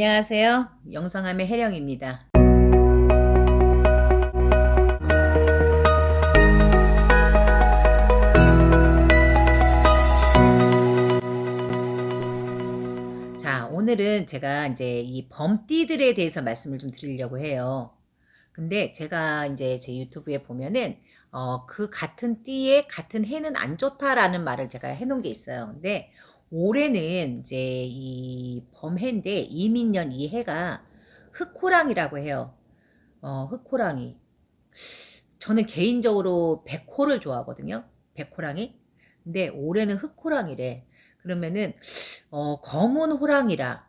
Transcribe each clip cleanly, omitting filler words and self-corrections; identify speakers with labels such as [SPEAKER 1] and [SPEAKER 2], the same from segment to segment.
[SPEAKER 1] 안녕하세요. 영성함의 혜령입니다. 자, 오늘은 제가 이제 이 범띠들에 대해서 말씀을 좀 드리려고 해요. 근데 제가 이제 제 유튜브에 보면은 그 같은 띠에 같은 해는 안 좋다라는 말을 제가 해놓은 게 있어요. 근데 올해는 이제 이 범해인데 이민년 이 해가 흑호랑이라고 해요. 흑호랑이. 저는 개인적으로 백호를 좋아하거든요. 백호랑이. 근데 올해는 흑호랑이래. 그러면은 검은 호랑이라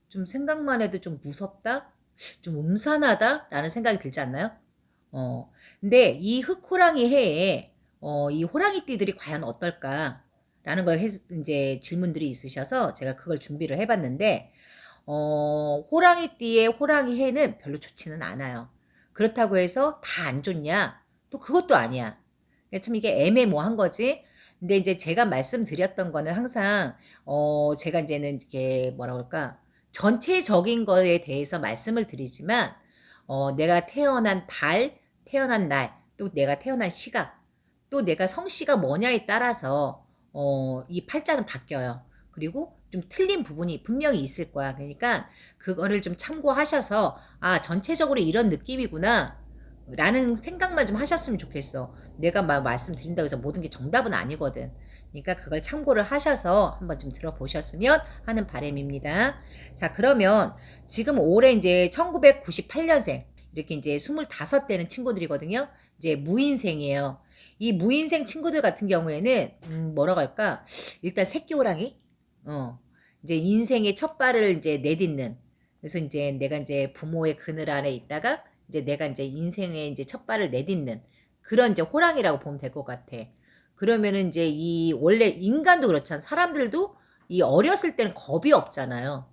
[SPEAKER 1] 좀 생각만 해도 좀 무섭다? 좀 음산하다라는 생각이 들지 않나요? 근데 이 흑호랑이 해에 이 호랑이띠들이 과연 어떨까라는 걸 이제 질문들이 있으셔서 제가 그걸 준비를 해봤는데 호랑이띠의 호랑이 해는 별로 좋지는 않아요. 그렇다고 해서 다 안 좋냐? 또 그것도 아니야. 참 이게 애매모호한 거지. 근데 이제 제가 말씀드렸던 거는 항상 제가 이제는 이게 뭐라 그럴까? 전체적인 거에 대해서 말씀을 드리지만 내가 태어난 달, 태어난 날, 또 내가 태어난 시각, 또 내가 성씨가 뭐냐에 따라서 이 팔자는 바뀌어요. 그리고 좀 틀린 부분이 분명히 있을 거야. 그러니까 그거를 좀 참고하셔서 아, 전체적으로 이런 느낌이구나. 라는 생각만 좀 하셨으면 좋겠어. 내가 막 말씀드린다고 해서 모든 게 정답은 아니거든. 그러니까 그걸 참고를 하셔서 한번 좀 들어보셨으면 하는 바람입니다. 자, 그러면 지금 올해 이제 1998년생 이렇게 이제 25되는 친구들이거든요. 이제 무인생이에요. 이 무인생 친구들 같은 경우에는 뭐라고 할까? 일단 새끼 호랑이. 이제 인생의 첫 발을 이제 내딛는. 그래서 이제 내가 이제 부모의 그늘 아래 있다가 이제 내가 이제 인생의 이제 첫 발을 내딛는 그런 이제 호랑이라고 보면 될 것 같아. 그러면은 이제 이 원래 인간도 그렇잖아. 사람들도 이 어렸을 때는 겁이 없잖아요.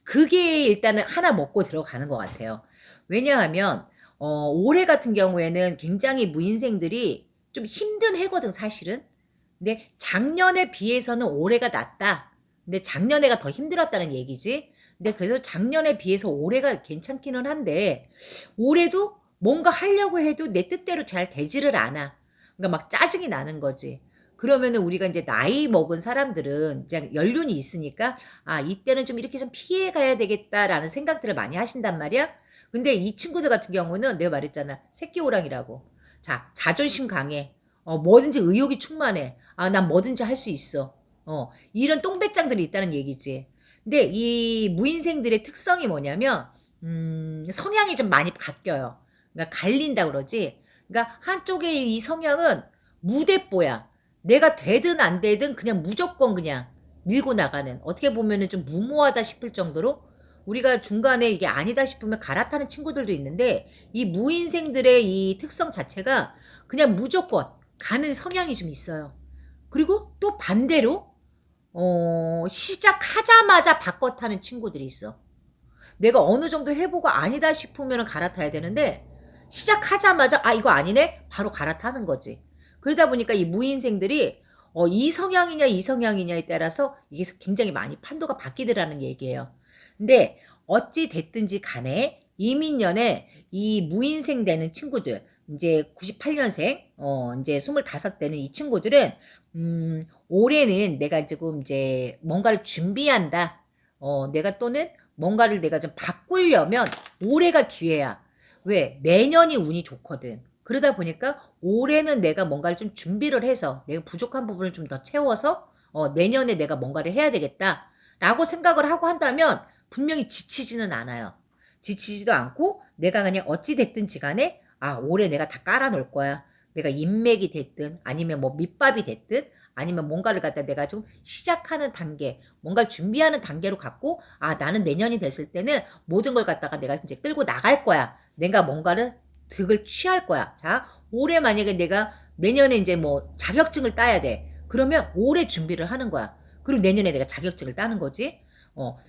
[SPEAKER 1] 그게 일단은 하나 먹고 들어가는 것 같아요. 왜냐하면 올해 같은 경우에는 굉장히 무인생들이 좀 힘든 해거든 사실은. 근데 작년에 비해서는 올해가 낫다. 근데 작년에가 더 힘들었다는 얘기지. 근데 그래도 작년에 비해서 올해가 괜찮기는 한데 올해도 뭔가 하려고 해도 내 뜻대로 잘 되지를 않아. 그러니까 막 짜증이 나는 거지. 그러면은 우리가 이제 나이 먹은 사람들은 이제 연륜이 있으니까 아, 이때는 좀 이렇게 좀 피해 가야 되겠다라는 생각들을 많이 하신단 말이야. 근데 이 친구들 같은 경우는 내가 말했잖아. 새끼 호랑이라고. 자, 자존심 강해. 뭐든지 의욕이 충만해. 아, 난 뭐든지 할 수 있어. 이런 똥배짱들이 있다는 얘기지. 근데 이 무인생들의 특성이 뭐냐면, 성향이 좀 많이 바뀌어요. 그러니까 갈린다 그러지. 그러니까 한쪽의 이 성향은 무대뽀야. 내가 되든 안 되든 그냥 무조건 그냥 밀고 나가는. 어떻게 보면은 좀 무모하다 싶을 정도로 우리가 중간에 이게 아니다 싶으면 갈아타는 친구들도 있는데 이 무인생들의 이 특성 자체가 그냥 무조건 가는 성향이 좀 있어요. 그리고 또 반대로 시작하자마자 바꿔 타는 친구들이 있어. 내가 어느 정도 해보고 아니다 싶으면 갈아타야 되는데 시작하자마자 아 이거 아니네 바로 갈아타는 거지. 그러다 보니까 이 무인생들이 이 성향이냐 이 성향이냐에 따라서 이게 굉장히 많이 판도가 바뀌더라는 얘기예요. 근데 어찌 됐든지 간에 이민년에 이 무인생 되는 친구들 이제 98년생 이제 25 되는 이 친구들은 올해는 내가 지금 이제 뭔가를 준비한다. 내가 또는 뭔가를 내가 좀 바꾸려면 올해가 기회야. 왜? 내년이 운이 좋거든. 그러다 보니까 올해는 내가 뭔가를 좀 준비를 해서 내가 부족한 부분을 좀 더 채워서 내년에 내가 뭔가를 해야 되겠다. 라고 생각을 하고 한다면 분명히 지치지는 않아요. 지치지도 않고 내가 그냥 어찌 됐든지 간에 아 올해 내가 다 깔아놓을 거야. 내가 인맥이 됐든 아니면 뭐 밑밥이 됐든 아니면 뭔가를 갖다 내가 좀 시작하는 단계, 뭔가를 준비하는 단계로 갖고 아 나는 내년이 됐을 때는 모든 걸 갖다가 내가 이제 끌고 나갈 거야. 내가 뭔가를 득을 취할 거야. 자, 올해 만약에 내가 내년에 이제 뭐 자격증을 따야 돼. 그러면 올해 준비를 하는 거야. 그리고 내년에 내가 자격증을 따는 거지.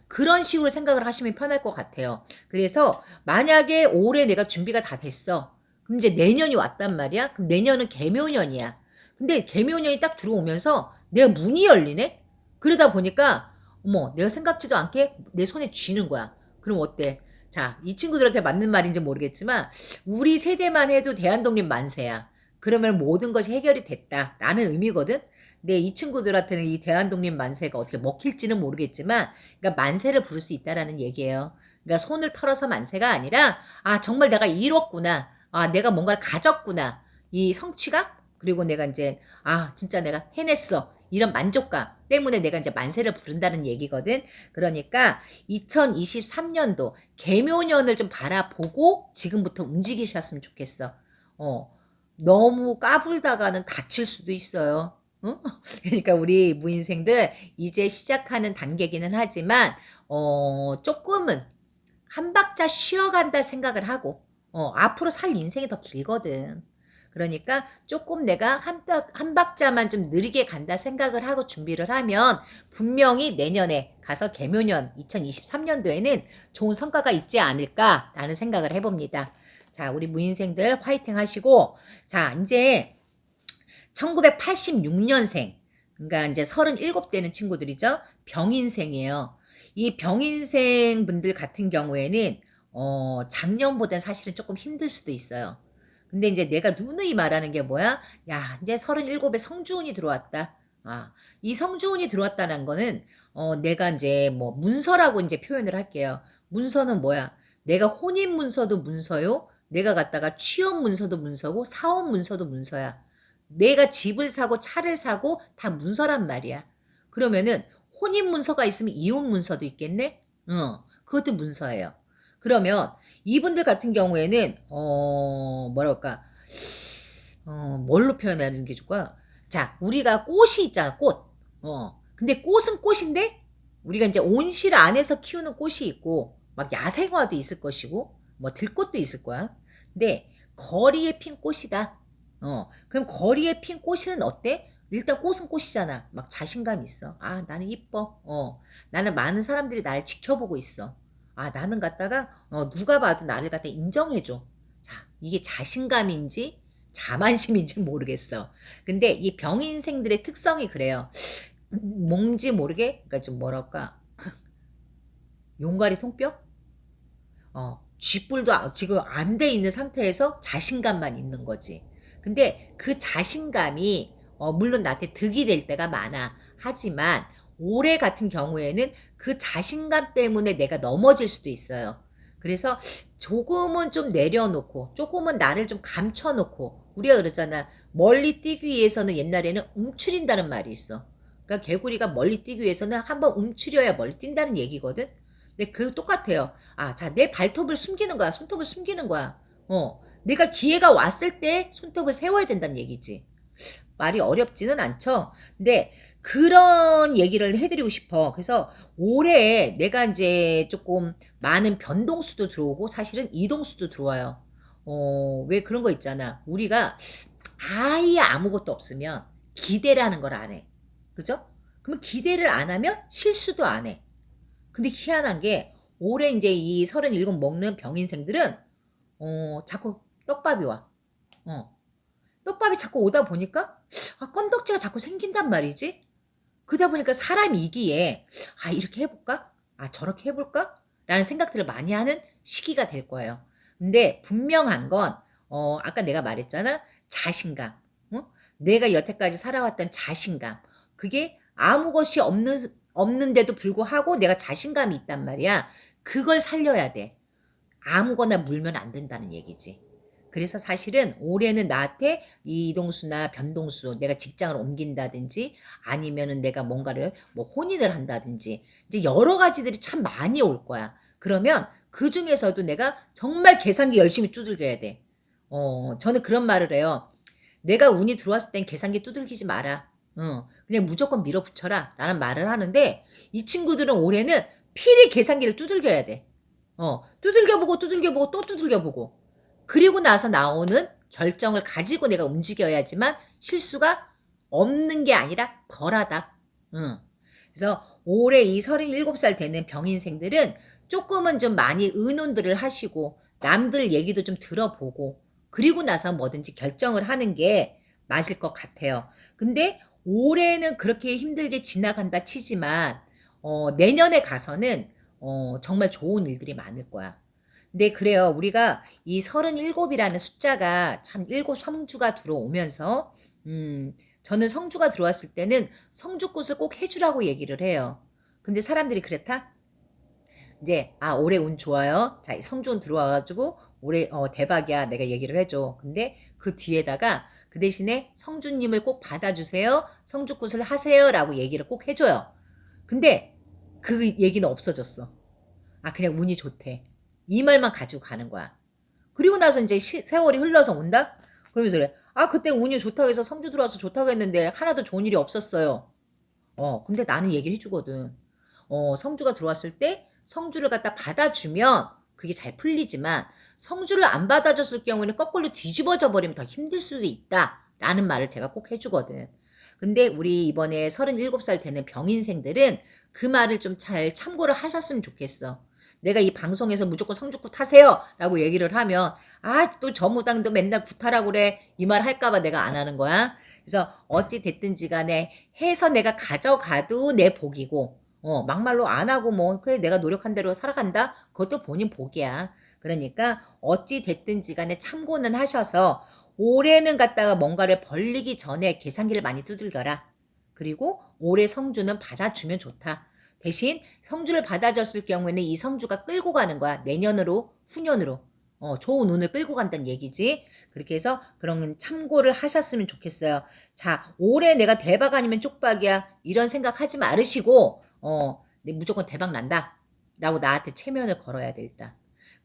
[SPEAKER 1] 그런 식으로 생각을 하시면 편할 것 같아요. 그래서 만약에 올해 내가 준비가 다 됐어. 그럼 이제 내년이 왔단 말이야. 그럼 내년은 개묘년이야. 근데 개묘년이 딱 들어오면서 내가 문이 열리네? 그러다 보니까 어머 내가 생각지도 않게 내 손에 쥐는 거야. 그럼 어때? 자, 이 친구들한테 맞는 말인지 모르겠지만 우리 세대만 해도 대한독립 만세야. 그러면 모든 것이 해결이 됐다라는 의미거든. 근데 이 친구들한테는 이 대한독립 만세가 어떻게 먹힐지는 모르겠지만, 그러니까 만세를 부를 수 있다라는 얘기예요. 그러니까 손을 털어서 만세가 아니라, 아 정말 내가 이뤘구나, 아 내가 뭔가를 가졌구나, 이 성취감, 그리고 내가 이제 아 진짜 내가 해냈어, 이런 만족감 때문에 내가 이제 만세를 부른다는 얘기거든. 그러니까 2023년도 개묘년을 좀 바라보고 지금부터 움직이셨으면 좋겠어. 어, 너무 까불다가는 다칠 수도 있어요. 어? 그러니까 우리 무인생들 이제 시작하는 단계기는 하지만 조금은 한 박자 쉬어간다 생각을 하고, 앞으로 살 인생이 더 길거든. 그러니까 조금 내가 한 박자만 좀 느리게 간다 생각을 하고 준비를 하면 분명히 내년에 가서 개묘년 2023년도에는 좋은 성과가 있지 않을까라는 생각을 해봅니다. 자, 우리 무인생들 화이팅 하시고, 자, 이제 1986년생, 그러니까 이제 37 되는 친구들이죠. 병인생이에요. 이 병인생 분들 같은 경우에는 작년보단 사실은 조금 힘들 수도 있어요. 근데 이제 내가 누누이 말하는 게 뭐야? 야, 이제 37에 성주운이 들어왔다. 아, 이 성주운이 들어왔다는 거는 내가 이제 뭐 문서라고 이제 표현을 할게요. 문서는 뭐야? 내가 혼인 문서도 문서요. 내가 갖다가 취업 문서도 문서고 사업 문서도 문서야. 내가 집을 사고 차를 사고 다 문서란 말이야. 그러면은 혼인 문서가 있으면 이혼 문서도 있겠네? 그것도 문서예요. 그러면 이분들 같은 경우에는 뭐랄까, 뭘로 표현하는 게 좋을까? 자, 우리가 꽃이 있잖아, 꽃. 근데 꽃은 꽃인데 우리가 이제 온실 안에서 키우는 꽃이 있고 막 야생화도 있을 것이고 뭐 들꽃도 있을 거야. 근데 거리에 핀 꽃이다. 그럼 거리에 핀 꽃은 어때? 일단 꽃은 꽃이잖아. 막 자신감 있어. 아, 나는 이뻐. 나는 많은 사람들이 나를 지켜보고 있어. 아, 나는 갖다가 누가 봐도 나를 갖다 인정해줘. 자, 이게 자신감인지 자만심인지 모르겠어. 근데 이 병인생들의 특성이 그래요. 뭔지 모르게, 그러니까 좀 뭐랄까, 용가리 통뼈? 쥐뿔도 지금 안 돼 있는 상태에서 자신감만 있는 거지. 근데 그 자신감이 물론 나한테 득이 될 때가 많아. 하지만 올해 같은 경우에는 그 자신감 때문에 내가 넘어질 수도 있어요. 그래서 조금은 좀 내려놓고 조금은 나를 좀 감춰놓고, 우리가 그러잖아. 멀리 뛰기 위해서는 옛날에는 움츠린다는 말이 있어. 그러니까 개구리가 멀리 뛰기 위해서는 한번 움츠려야 멀리 뛴다는 얘기거든. 근데 그 똑같아요. 아, 자, 내 발톱을 숨기는 거야. 손톱을 숨기는 거야. 내가 기회가 왔을 때 손톱을 세워야 된다는 얘기지. 말이 어렵지는 않죠. 근데 그런 얘기를 해드리고 싶어. 그래서 올해 내가 이제 조금 많은 변동수도 들어오고 사실은 이동수도 들어와요. 왜 그런 거 있잖아. 우리가 아예 아무것도 없으면 기대라는 걸 안 해. 그죠? 그러면 기대를 안 하면 실수도 안 해. 근데 희한한 게 올해 이제 이 37 먹는 병인생들은 자꾸 떡밥이 와. 떡밥이 자꾸 오다 보니까 건덕지가 자꾸 생긴단 말이지. 그러다 보니까 사람이기에 이렇게 해볼까? 저렇게 해볼까? 라는 생각들을 많이 하는 시기가 될 거예요. 근데 분명한 건 아까 내가 말했잖아. 자신감. 내가 여태까지 살아왔던 자신감. 그게 아무 것이 없는데도 불구하고 내가 자신감이 있단 말이야. 그걸 살려야 돼. 아무거나 물면 안 된다는 얘기지. 그래서 사실은 올해는 나한테 이동수나 변동수, 내가 직장을 옮긴다든지 아니면은 내가 뭔가를 뭐 혼인을 한다든지 이제 여러 가지들이 참 많이 올 거야. 그러면 그 중에서도 내가 정말 계산기 열심히 두들겨야 돼. 저는 그런 말을 해요. 내가 운이 들어왔을 땐 계산기 두들기지 마라. 그냥 무조건 밀어붙여라 라는 말을 하는데, 이 친구들은 올해는 필히 계산기를 두들겨야 돼. 두들겨보고 두들겨보고 또 두들겨보고, 그리고 나서 나오는 결정을 가지고 내가 움직여야지만 실수가 없는 게 아니라 덜하다. 그래서 올해 이 37살 되는 병인생들은 조금은 좀 많이 의논들을 하시고 남들 얘기도 좀 들어보고 그리고 나서 뭐든지 결정을 하는 게 맞을 것 같아요. 근데 올해는 그렇게 힘들게 지나간다 치지만 내년에 가서는 정말 좋은 일들이 많을 거야. 근데 그래요. 우리가 이 37이라는 숫자가 참 일곱 성주가 들어오면서 저는 성주가 들어왔을 때는 성주굿을 꼭 해주라고 얘기를 해요. 근데 사람들이 그렇다? 이제 올해 운 좋아요. 자, 성주운 들어와가지고 올해 대박이야. 내가 얘기를 해줘. 근데 그 뒤에다가 그 대신에 성주님을 꼭 받아주세요. 성주굿을 하세요라고 얘기를 꼭 해줘요. 근데 그 얘기는 없어졌어. 그냥 운이 좋대. 이 말만 가지고 가는 거야. 그리고 나서 이제 세월이 흘러서 온다? 그러면서 그래. 그때 운이 좋다고 해서 성주 들어와서 좋다고 했는데 하나도 좋은 일이 없었어요. 근데 나는 얘기를 해주거든. 성주가 들어왔을 때 성주를 갖다 받아주면 그게 잘 풀리지만 성주를 안 받아줬을 경우에는 거꾸로 뒤집어져 버리면 더 힘들 수도 있다. 라는 말을 제가 꼭 해주거든. 근데 우리 이번에 37살 되는 병인생들은 그 말을 좀 잘 참고를 하셨으면 좋겠어. 내가 이 방송에서 무조건 성주굿 하세요 라고 얘기를 하면 또 저 무당도 맨날 굿하라고 그래 이 말 할까봐 내가 안 하는 거야. 그래서 어찌 됐든지 간에 해서 내가 가져가도 내 복이고 막말로 안 하고 뭐 그래 내가 노력한 대로 살아간다 그것도 본인 복이야. 그러니까 어찌 됐든지 간에 참고는 하셔서 올해는 갖다가 뭔가를 벌리기 전에 계산기를 많이 두들겨라. 그리고 올해 성주는 받아주면 좋다. 대신 성주를 받아줬을 경우에는 이 성주가 끌고 가는 거야. 내년으로 후년으로 좋은 운을 끌고 간다는 얘기지. 그렇게 해서 그런 참고를 하셨으면 좋겠어요. 자, 올해 내가 대박 아니면 쪽박이야 이런 생각하지 말으시고 무조건 대박 난다 라고 나한테 체면을 걸어야 돼 일단.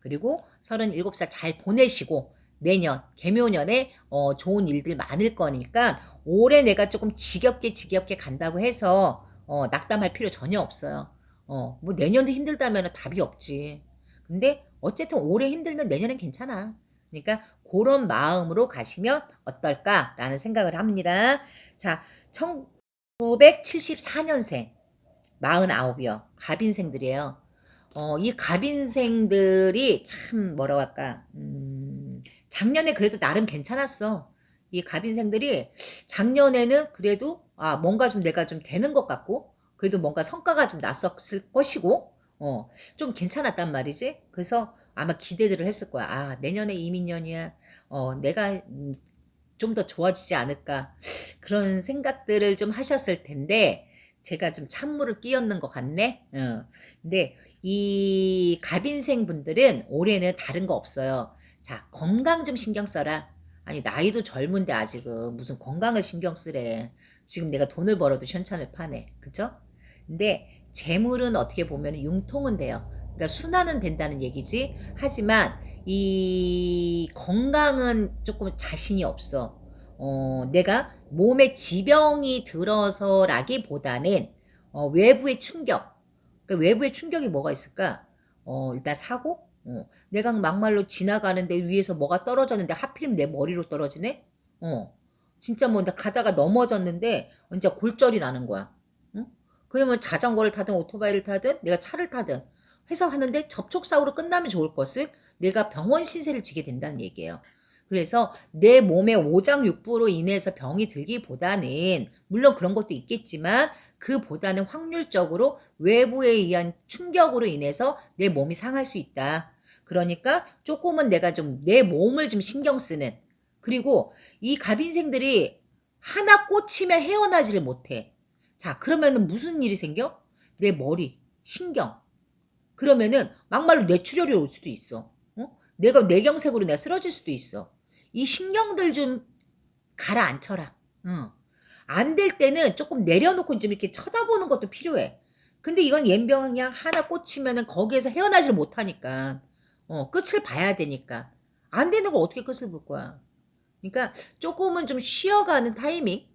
[SPEAKER 1] 그리고 37살 잘 보내시고 내년 개묘년에 좋은 일들 많을 거니까 올해 내가 조금 지겹게 간다고 해서 낙담할 필요 전혀 없어요. 뭐 내년도 힘들다면 답이 없지. 근데 어쨌든 올해 힘들면 내년엔 괜찮아. 그러니까 그런 마음으로 가시면 어떨까라는 생각을 합니다. 자, 1974년생 49이요. 갑인생들이에요. 이 갑인생들이 참 뭐라고 할까 작년에 그래도 나름 괜찮았어. 이 갑인생들이 작년에는 그래도 뭔가 좀 내가 좀 되는 것 같고 그래도 뭔가 성과가 좀 났었을 것이고 좀 괜찮았단 말이지. 그래서 아마 기대들을 했을 거야. 내년에 이민년이야. 내가 좀 더 좋아지지 않을까 그런 생각들을 좀 하셨을 텐데 제가 좀 찬물을 끼얹는 것 같네. 근데 이 갑인생 분들은 올해는 다른 거 없어요. 자, 건강 좀 신경 써라. 아니 나이도 젊은데 아직은 무슨 건강을 신경 쓰래. 지금 내가 돈을 벌어도 현찰을 파네. 그죠? 근데 재물은 어떻게 보면 융통은 돼요. 그러니까 순환은 된다는 얘기지. 하지만 이 건강은 조금 자신이 없어. 내가 몸에 지병이 들어서라기보다는 외부의 충격. 그러니까 외부의 충격이 뭐가 있을까? 일단 사고? 내가 막말로 지나가는데 위에서 뭐가 떨어졌는데 하필이면 내 머리로 떨어지네? 진짜 뭐 가다가 넘어졌는데 진짜 골절이 나는 거야. 응? 그러면 자전거를 타든 오토바이를 타든 내가 차를 타든 해서 하는데 접촉사고로 끝나면 좋을 것을 내가 병원 신세를 지게 된다는 얘기예요. 그래서 내 몸의 오장육부로 인해서 병이 들기보다는 물론 그런 것도 있겠지만 그보다는 확률적으로 외부에 의한 충격으로 인해서 내 몸이 상할 수 있다. 그러니까 조금은 내가 좀 내 몸을 좀 신경 쓰는. 그리고 이 갑인생들이 하나 꽂히면 헤어나지를 못해. 자, 그러면은 무슨 일이 생겨? 내 머리, 신경. 그러면은 막말로 뇌출혈이 올 수도 있어. 내가 뇌경색으로 내가 쓰러질 수도 있어. 이 신경들 좀 가라앉혀라. 안 될 때는 조금 내려놓고 좀 이렇게 쳐다보는 것도 필요해. 근데 이건 옌병 그냥 하나 꽂히면은 거기에서 헤어나지를 못하니까 끝을 봐야 되니까 안 되는 걸 어떻게 끝을 볼 거야. 그러니까 조금은 좀 쉬어가는 타이밍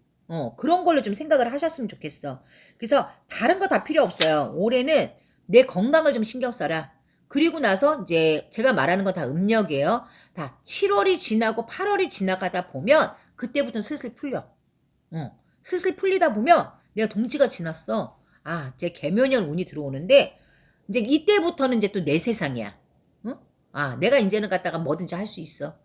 [SPEAKER 1] 그런 걸로 좀 생각을 하셨으면 좋겠어. 그래서 다른 거 다 필요 없어요. 올해는 내 건강을 좀 신경 써라. 그리고 나서 이제 제가 말하는 건 다 음력이에요. 다 7월이 지나고 8월이 지나가다 보면 그때부터 슬슬 풀려. 슬슬 풀리다 보면 내가 동지가 지났어. 이제 개묘년 운이 들어오는데 이제 이때부터는 이제 또 내 세상이야. 응? 내가 이제는 갖다가 뭐든지 할 수 있어.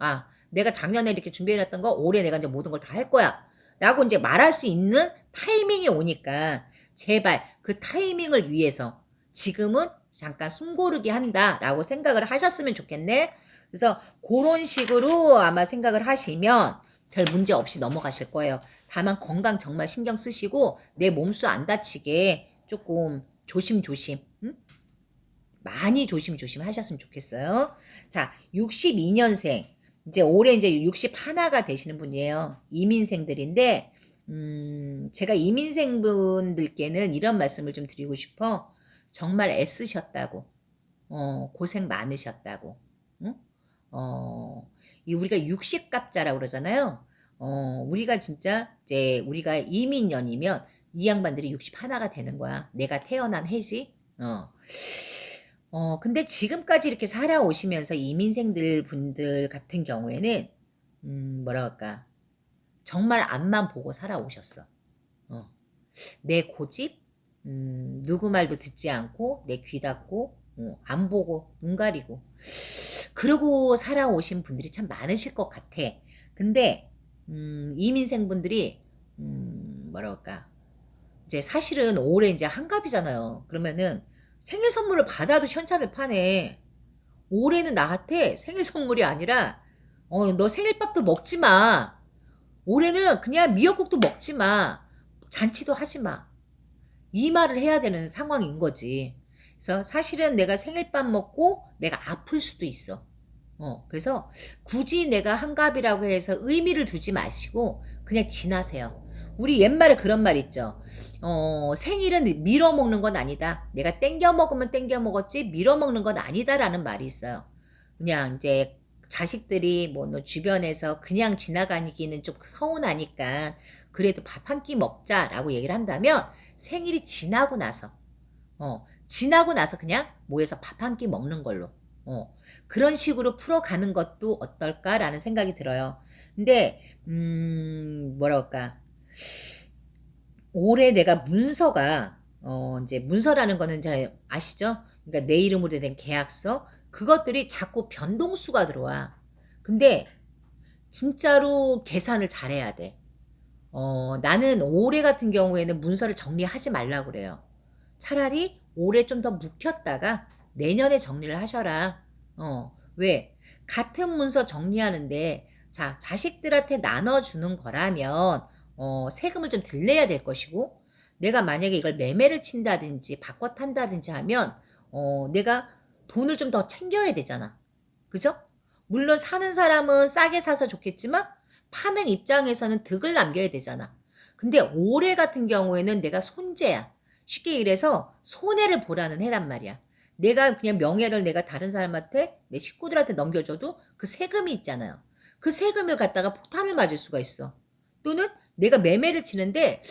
[SPEAKER 1] 내가 작년에 이렇게 준비해놨던 거 올해 내가 이제 모든 걸 다 할 거야. 라고 이제 말할 수 있는 타이밍이 오니까 제발 그 타이밍을 위해서 지금은 잠깐 숨 고르기 한다라고 생각을 하셨으면 좋겠네. 그래서 그런 식으로 아마 생각을 하시면 별 문제 없이 넘어가실 거예요. 다만 건강 정말 신경 쓰시고 내 몸수 안 다치게 조금 조심조심, 응? 많이 조심조심 하셨으면 좋겠어요. 자, 62년생. 이제 올해 이제 61가 되시는 분이에요. 이민생들인데, 제가 이민생분들께는 이런 말씀을 좀 드리고 싶어. 정말 애쓰셨다고. 고생 많으셨다고. 응? 이 우리가 60갑자라고 그러잖아요. 우리가 진짜 이제 우리가 이민년이면 이 양반들이 61가 되는 거야. 내가 태어난 해지. 근데 지금까지 이렇게 살아오시면서 이민생들 분들 같은 경우에는, 뭐라 할까. 정말 앞만 보고 살아오셨어. 내 고집, 누구 말도 듣지 않고, 내 귀 닫고, 안 보고, 눈 가리고. 그러고 살아오신 분들이 참 많으실 것 같아. 근데, 이민생 분들이, 뭐라 할까. 이제 사실은 올해 이제 한갑이잖아요. 그러면은 생일 선물을 받아도 현찰을 파네. 올해는 나한테 생일 선물이 아니라 너 생일밥도 먹지 마. 올해는 그냥 미역국도 먹지 마. 잔치도 하지 마. 이 말을 해야 되는 상황인 거지. 그래서 사실은 내가 생일밥 먹고 내가 아플 수도 있어. 그래서 굳이 내가 한갑이라고 해서 의미를 두지 마시고 그냥 지나세요. 우리 옛말에 그런 말 있죠. 생일은 밀어 먹는 건 아니다. 내가 땡겨 먹으면 땡겨 먹었지 밀어 먹는 건 아니다라는 말이 있어요. 그냥 이제 자식들이 뭐 너 주변에서 그냥 지나가기는 좀 서운하니까 그래도 밥 한 끼 먹자라고 얘기를 한다면 생일이 지나고 나서 그냥 모여서 밥 한 끼 먹는 걸로. 그런 식으로 풀어가는 것도 어떨까라는 생각이 들어요. 근데 뭐랄까 올해 내가 문서가 이제 문서라는 거는 잘 아시죠? 그러니까 내 이름으로 된 계약서 그것들이 자꾸 변동수가 들어와. 근데 진짜로 계산을 잘해야 돼. 나는 올해 같은 경우에는 문서를 정리하지 말라고 그래요. 차라리 올해 좀 더 묵혔다가 내년에 정리를 하셔라. 왜? 같은 문서 정리하는데 자, 자식들한테 나눠주는 거라면 세금을 좀 덜 내야 될 것이고 내가 만약에 이걸 매매를 친다든지 바꿔 탄다든지 하면 내가 돈을 좀 더 챙겨야 되잖아. 그죠? 물론 사는 사람은 싸게 사서 좋겠지만 파는 입장에서는 득을 남겨야 되잖아. 근데 올해 같은 경우에는 내가 손재야. 쉽게 이래서 손해를 보라는 해란 말이야. 내가 그냥 명예를 내가 다른 사람한테 내 식구들한테 넘겨줘도 그 세금이 있잖아요. 그 세금을 갖다가 폭탄을 맞을 수가 있어. 또는 내가 매매를 치는데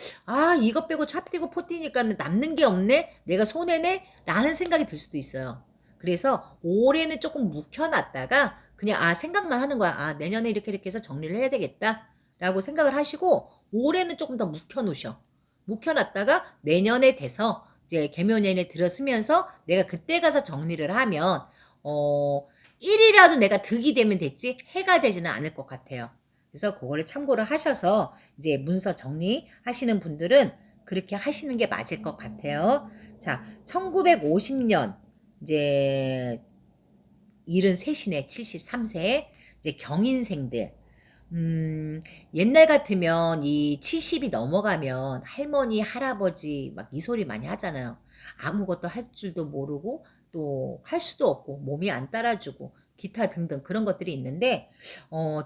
[SPEAKER 1] 이것 빼고 차 떼고 포 뛰니까 남는 게 없네? 내가 손해네? 라는 생각이 들 수도 있어요. 그래서 올해는 조금 묵혀놨다가 그냥 생각만 하는 거야. 내년에 이렇게 해서 정리를 해야 되겠다 라고 생각을 하시고 올해는 조금 더 묵혀놓으셔. 묵혀놨다가 내년에 돼서 이제 개묘년에 들어서면서 내가 그때 가서 정리를 하면 1이라도 내가 득이 되면 됐지 해가 되지는 않을 것 같아요. 그래서 그거를 참고를 하셔서 이제 문서 정리하시는 분들은 그렇게 하시는 게 맞을 것 같아요. 자, 1950년 이제 73이네 73세 이제 경인생들 옛날 같으면 이 70이 넘어가면 할머니, 할아버지 막 이 소리 많이 하잖아요. 아무것도 할 줄도 모르고 또 할 수도 없고 몸이 안 따라주고 기타 등등 그런 것들이 있는데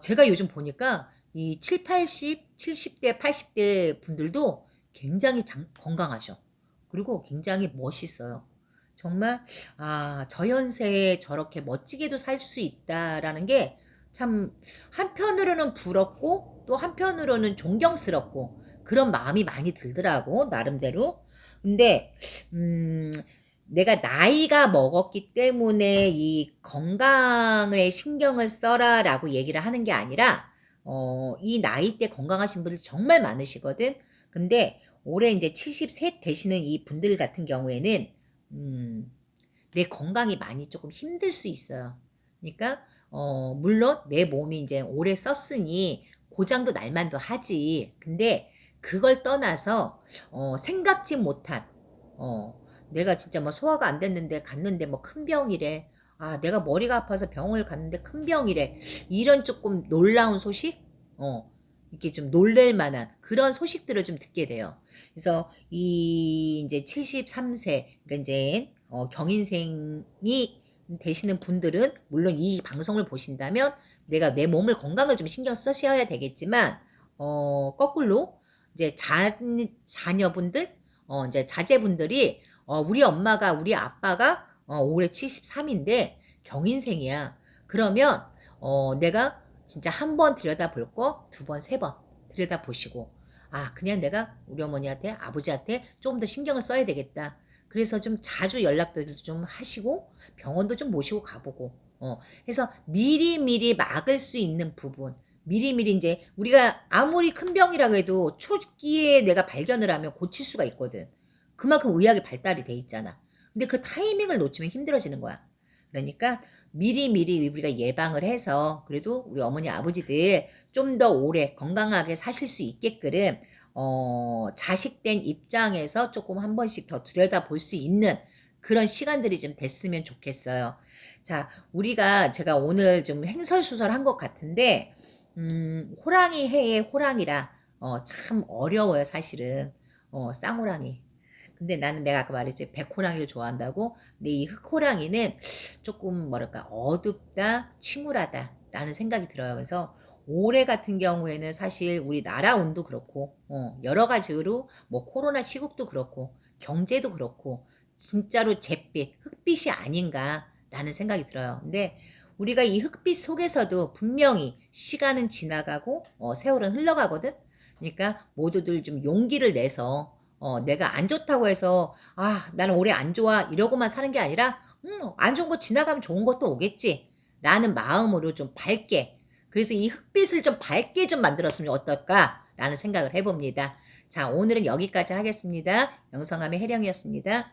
[SPEAKER 1] 제가 요즘 보니까 이 7, 80, 70대, 80대 분들도 굉장히 건강하셔. 그리고 굉장히 멋있어요. 정말 저 연세에 저렇게 멋지게도 살 수 있다라는 게 참 한편으로는 부럽고 또 한편으로는 존경스럽고 그런 마음이 많이 들더라고 나름대로. 근데 내가 나이가 먹었기 때문에 이 건강에 신경을 써라라고 얘기를 하는 게 아니라 이 나이 때 건강하신 분들 정말 많으시거든. 근데 올해 이제 73 되시는 이 분들 같은 경우에는 내 건강이 많이 조금 힘들 수 있어요. 그러니까 물론 내 몸이 이제 오래 썼으니 고장도 날만도 하지. 근데 그걸 떠나서 생각지 못한 내가 진짜 뭐 소화가 안 됐는데 갔는데 뭐 큰 병이래. 아, 내가 머리가 아파서 병원을 갔는데 큰 병이래. 이런 조금 놀라운 소식? 이렇게 좀 놀랄 만한 그런 소식들을 좀 듣게 돼요. 그래서 이 이제 73세, 그러니까 이제 경인생이 되시는 분들은 물론 이 방송을 보신다면 내가 내 몸을 건강을 좀 신경 쓰셔야 되겠지만 거꾸로 이제 자녀분들 이제 자제분들이 우리 엄마가 우리 아빠가 올해 73인데 경인생이야. 그러면 내가 진짜 한 번 들여다볼 거 두 번, 세 번 들여다보시고 아, 그냥 내가 우리 어머니한테 아버지한테 조금 더 신경을 써야 되겠다. 그래서 좀 자주 연락도 좀 하시고 병원도 좀 모시고 가보고 해서 미리미리 막을 수 있는 부분 미리미리 이제 우리가 아무리 큰 병이라고 해도 초기에 내가 발견을 하면 고칠 수가 있거든. 그만큼 의학이 발달이 돼 있잖아. 근데 그 타이밍을 놓치면 힘들어지는 거야. 그러니까 미리미리 우리가 예방을 해서 그래도 우리 어머니 아버지들 좀 더 오래 건강하게 사실 수 있게끔 자식된 입장에서 조금 한 번씩 더 들여다볼 수 있는 그런 시간들이 좀 됐으면 좋겠어요. 자, 제가 오늘 좀 횡설수설한 것 같은데 호랑이 해의 호랑이라 참 어려워요 사실은. 쌍호랑이. 근데 나는 내가 아까 말했지 백호랑이를 좋아한다고. 근데 이 흑호랑이는 조금 뭐랄까 어둡다 침울하다 라는 생각이 들어요. 그래서 올해 같은 경우에는 사실 우리나라 운도 그렇고 여러 가지로 뭐 코로나 시국도 그렇고 경제도 그렇고 진짜로 잿빛 흑빛이 아닌가라는 생각이 들어요. 근데 우리가 이 흑빛 속에서도 분명히 시간은 지나가고 세월은 흘러가거든. 그러니까 모두들 좀 용기를 내서 내가 안 좋다고 해서 아, 나는 올해 안 좋아 이러고만 사는 게 아니라 안 좋은 거 지나가면 좋은 것도 오겠지 라는 마음으로 좀 밝게, 그래서 이 흑빛을 좀 밝게 좀 만들었으면 어떨까 라는 생각을 해봅니다. 자, 오늘은 여기까지 하겠습니다. 영성함의 혜령이었습니다.